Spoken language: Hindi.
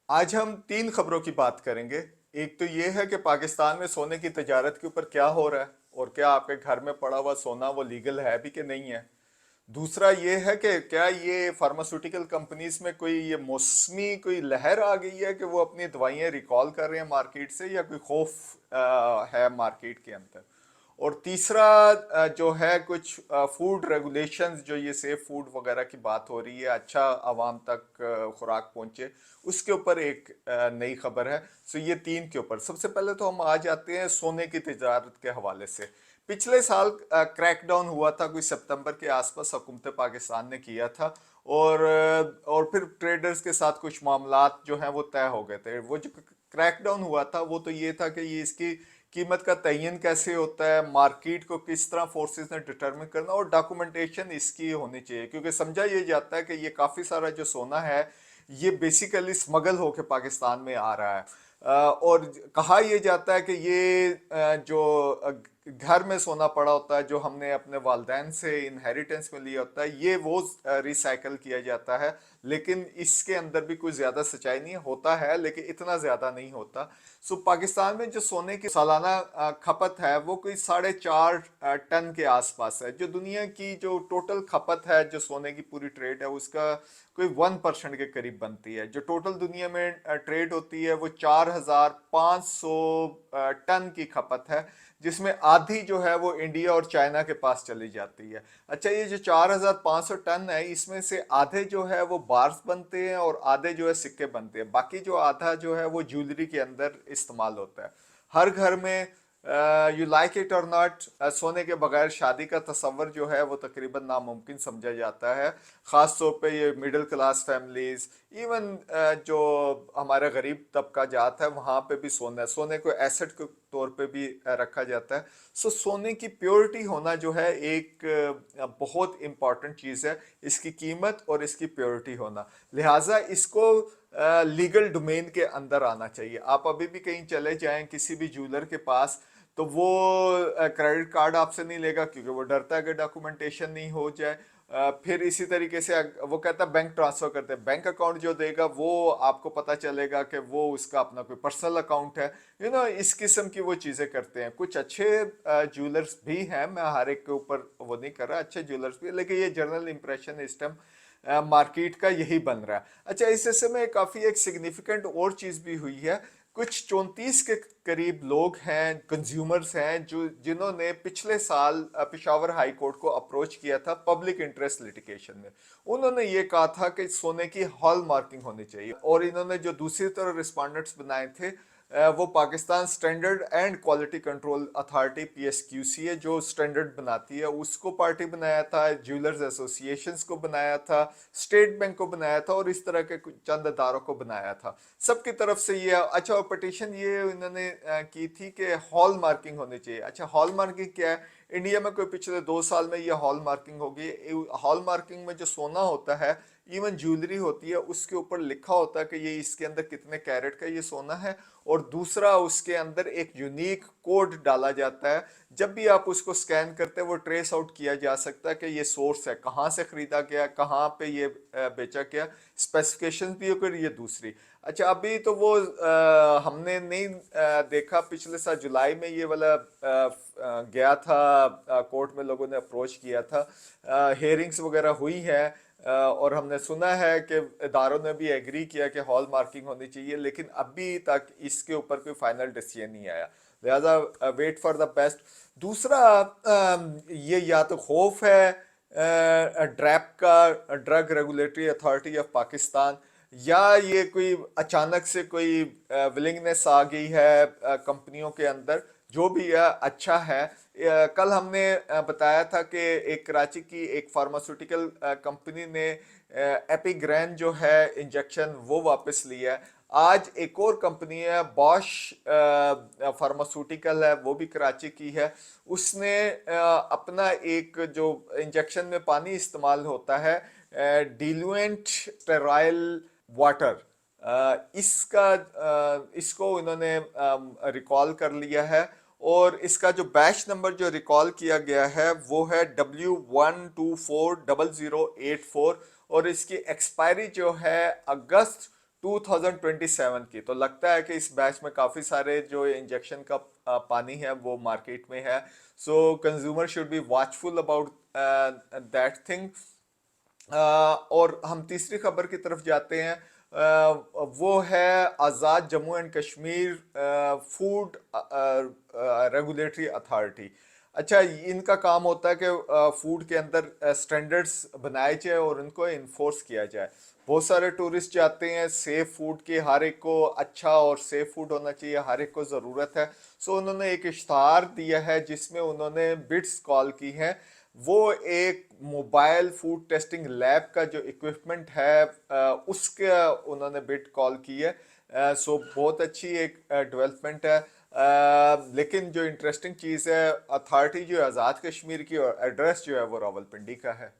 आज हम तीन खबरों की बात करेंगे। एक तो ये है कि पाकिस्तान में सोने की तजारत के ऊपर क्या हो रहा है और क्या आपके घर में पड़ा हुआ सोना वो लीगल है भी कि नहीं है। दूसरा ये है कि क्या ये फार्मास्यूटिकल कंपनीज में कोई ये मौसमी कोई लहर आ गई है कि वो अपनी दवाइयाँ रिकॉल कर रहे हैं मार्केट से, या कोई खौफ है मार्केट के अंदर। और तीसरा जो है कुछ फूड रेगुलेशंस, जो ये सेफ फूड वगैरह की बात हो रही है, अच्छा आवाम तक खुराक पहुंचे, उसके ऊपर एक नई खबर है। सो ये तीन के ऊपर सबसे पहले तो हम आ जाते हैं सोने की तजारत के हवाले से। पिछले साल क्रैकडाउन हुआ था, कोई सितंबर के आसपास हुकूमत पाकिस्तान ने किया था। और फिर ट्रेडर्स के साथ कुछ मामलात जो हैं वो तय हो गए थे। वो जो क्रैकडाउन हुआ था वो तो ये था कि ये इसकी कीमत का तयन कैसे होता है, मार्केट को किस तरह फोर्सेस ने डिटरमिन करना, और डॉक्यूमेंटेशन इसकी होनी चाहिए, क्योंकि समझा ये जाता है कि ये काफ़ी सारा जो सोना है ये बेसिकली स्मगल होकर पाकिस्तान में आ रहा है। और कहा यह जाता है कि ये जो घर में सोना पड़ा होता है, जो हमने अपने वालदैन से इनहेरिटेंस में लिया होता है, ये वो रिसाइकल किया जाता है। लेकिन इसके अंदर भी कोई ज़्यादा सच्चाई नहीं होता है, लेकिन इतना ज़्यादा नहीं होता। सो पाकिस्तान में जो सोने की सालाना खपत है वो कोई 4.5 टन के आसपास है। जो दुनिया की जो टोटल खपत है, जो सोने की पूरी ट्रेड है, उसका कोई 1% के करीब बनती है। जो टोटल दुनिया में ट्रेड होती है वो 4,500 टन की खपत है, जिसमें आधी जो है वो इंडिया और चाइना के पास चली जाती है। अच्छा, ये जो 4,500 टन है, इसमें से आधे जो है वो बार्स बनते हैं और आधे जो है सिक्के बनते हैं। बाकी जो आधा जो है वो ज्वेलरी के अंदर इस्तेमाल होता है। हर घर में यू लाइक इट और नॉट, सोने के बगैर शादी का तस्वर जो है वो तकरीबन नामुमकिन समझा जाता है। ख़ास तौर पे ये मिडिल क्लास फैमिलीज, इवन जो हमारा गरीब तबका जात है, वहाँ पे भी सोना, सोने को एसेट के तौर पे भी रखा जाता है। सो सोने की प्योरिटी होना जो है एक बहुत इम्पॉर्टेंट चीज़ है, इसकी कीमत और इसकी प्योरिटी होना। लिहाजा इसको लीगल डोमेन के अंदर आना चाहिए। आप अभी भी कहीं चले जाएं किसी भी ज्वेलर के पास, तो वो क्रेडिट कार्ड आपसे नहीं लेगा, क्योंकि वो डरता है कि डॉक्यूमेंटेशन नहीं हो जाए। फिर इसी तरीके से वो कहता है बैंक ट्रांसफर करते हैं, बैंक अकाउंट जो देगा वो आपको पता चलेगा कि वो उसका अपना कोई पर्सनल अकाउंट है। इस किस्म की वो चीज़ें करते हैं। कुछ अच्छे ज्वेलर्स भी हैं, मैं हर एक के ऊपर वो नहीं कर रहा, अच्छे ज्वेलर्स भी, लेकिन ये जनरल इंप्रेशन इस टाइम मार्केट का यही बन रहा है। अच्छा, इस हिस्से में काफ़ी एक सिग्निफिकेंट और चीज़ भी हुई है। कुछ 34 के करीब लोग हैं, कंज्यूमर्स हैं, जो जिन्होंने पिछले साल पेशावर हाई कोर्ट को अप्रोच किया था पब्लिक इंटरेस्ट लिटिगेशन में। उन्होंने ये कहा था कि सोने की हॉल मार्किंग होनी चाहिए, और इन्होंने जो दूसरी तरह रिस्पोंडेंट्स बनाए थे वो Pakistan standard and quality control authority PSQC है, जो स्टैंडर्ड बनाती है, उसको पार्टी बनाया था, ज्वेलर्स एसोसिएशंस को बनाया था, स्टेट बैंक को बनाया था, और इस तरह के चंद अदारों को बनाया था। सबकी तरफ से ये अच्छा, और पटिशन ये इन्होंने की थी कि हॉल मार्किंग होनी चाहिए। अच्छा, हॉल मार्किंग क्या है? इंडिया में कोई पिछले 2 साल में ये हॉल मार्किंग होगी। हॉल मार्किंग में जो सोना होता है, इवन ज्वेलरी होती है, उसके ऊपर लिखा होता है कि ये इसके अंदर कितने कैरेट का ये सोना है, और दूसरा उसके अंदर एक यूनिक कोड डाला जाता है। जब भी आप उसको स्कैन करते हैं वो ट्रेस आउट किया जा सकता है कि ये सोर्स है, कहाँ से खरीदा गया, कहाँ पे ये बेचा गया, स्पेसिफिकेशन भी होकर ये दूसरी। अच्छा, अभी तो वो हमने नहीं देखा, पिछले साल जुलाई में ये वाला गया था कोर्ट में, लोगों ने अप्रोच किया था, हेयरिंग्स वगैरह हुई है, और हमने सुना है कि इदारों ने भी एग्री किया कि हॉल मार्किंग होनी चाहिए, लेकिन अभी तक इसके ऊपर कोई फाइनल डिसीजन नहीं आया। लिहाजा वेट फॉर द बेस्ट। दूसरा ये या तो खौफ है ड्रैप का, drug regulatory authority of Pakistan, या ये कोई अचानक से कोई विलिंगनेस आ गई है कंपनियों के अंदर। जो भी है अच्छा है। कल हमने बताया था कि एक कराची की एक फार्मास्यूटिकल कंपनी ने एपिग्रेन जो है इंजेक्शन वो वापस लिया है। आज एक और कंपनी है बॉश फार्मास्यूटिकल है, वो भी कराची की है। उसने अपना एक जो इंजेक्शन में पानी इस्तेमाल होता है, डिलुएंट स्टेराइल वाटर, इसको इन्होंने रिकॉल कर लिया है। और इसका जो बैच नंबर जो रिकॉल किया गया है वो है W1240084, और इसकी एक्सपायरी जो है अगस्त 2027 की। तो लगता है कि इस बैच में काफ़ी सारे जो इंजेक्शन का पानी है वो मार्केट में है। सो consumer should be watchful about that thing. और हम तीसरी खबर की तरफ जाते हैं। वो है Azad Jammu and Kashmir food regulatory authority. अच्छा, इनका काम होता है कि फूड के अंदर स्टैंडर्ड्स बनाए जाए और उनको इन्फोर्स किया जाए। बहुत सारे टूरिस्ट जाते हैं सेफ फूड की, हर एक को अच्छा और सेफ फूड होना चाहिए, हर एक को ज़रूरत है। सो उन्होंने एक इश्तहार दिया है जिसमें उन्होंने बिड्स कॉल की हैं। वो एक मोबाइल फूड टेस्टिंग लैब का जो इक्विपमेंट है उसके उन्होंने बिड कॉल की है। सो बहुत अच्छी एक डेवलपमेंट है। लेकिन जो इंटरेस्टिंग चीज़ है, अथॉरिटी जो है आज़ाद कश्मीर की और एड्रेस जो है वो रावलपिंडी का है।